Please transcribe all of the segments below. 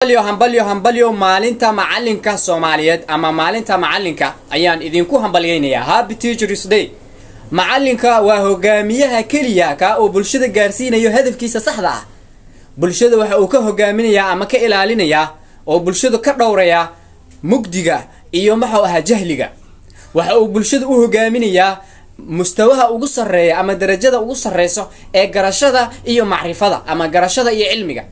hambalyo maalinta macalinka Soomaaliyeed ama maalinta macalinka ayaan idinku hambalyeynaya. Happy Teachers Day. Macalinka waa hogaamiyaha kaliya ka oo bulshada gaarsiinayo hadafkiisa saxda ah. Bulshada waxa uu ka hogaaminaya ama ka ilaalinaya oo bulshada ka dhowraya mugdiga iyo jahliga. Waxa uu bulshada u hogaaminaya mustawaha ugu sareeya ama darajada ugu sareyso ee garashada iyo macrifada ama garashada iyo cilmiga.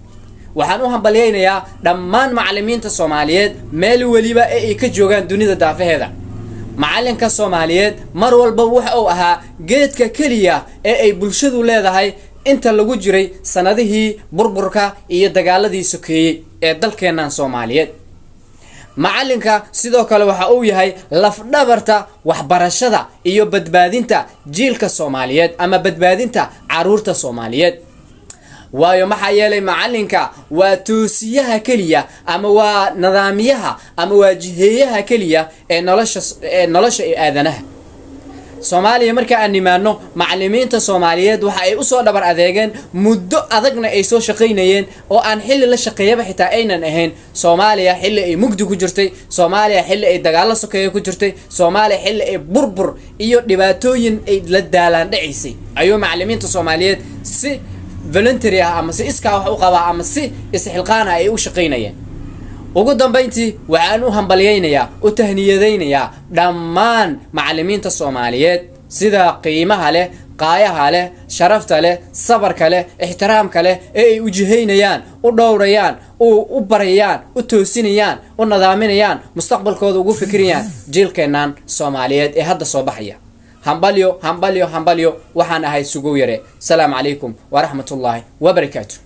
waxaan u hambalyeynaya dhammaan macallimiinta Soomaaliyeed meel waliba ay ka joogan dunida daafaheeda. macalinka Soomaaliyeed mar walba waxa uu ahaa geedka kaliya ee ay bulshadu leedahay inta lagu jiray sanadihii burburka iyo dagaaladii sokeeyay ee dalkeenan Soomaaliyeed. macalinka sidoo kale waxa uu yahay laf dhabarta waxbarashada iyo badbaadinta jiilka Soomaaliyeed ama badbaadinta caruurta Soomaaliyeed. waayo maxaa yeelay macalinka waa toosiyaha kaliya ama waa nidaamiyaha ama waa jiheeyaha kaliya ee nolosha aadanaha. Soomaaliya marka aan nimaano macallimiinta Soomaaliyeed waxa ay u soo dhabar adeegeen muddo adagna ay soo shaqeynayeen oo aan xilli la shaqeeyaba xitaa aynan ahayn. Soomaaliya xilli ay mugdi ku jirtay, Soomaaliya xilli ay dagaal sokeeye ku jirtay, Soomaaliya xilli ay burbur iyo dhibaatooyin ay la daalaan dhacisay. ayuu macallimiinta Soomaaliyeed si voluntary ama si iska wax u qaba ama si isxilqaan ay u shaqeynayeen. ugu dambeyntii waxaan u hambalyeynaya u tahniyadeynaya dhammaan macallimiinta Soomaaliyeed sida qiimaha leh, qaayaha leh, sharafta leh, sabarka leh, ixtiraamka leh ee ay u jiheynayaan, u dhowrayaan, u barayaan, u toosinayaan, u nadaaminayaan, mustaqbalkooda ugu fikirayaan jiilkeenan Soomaaliyeed ee hadda soo baxaya. hambalyo waxaan ahay sugow yare. Salaam alaykum wa rahmatullahi wa barakatuh.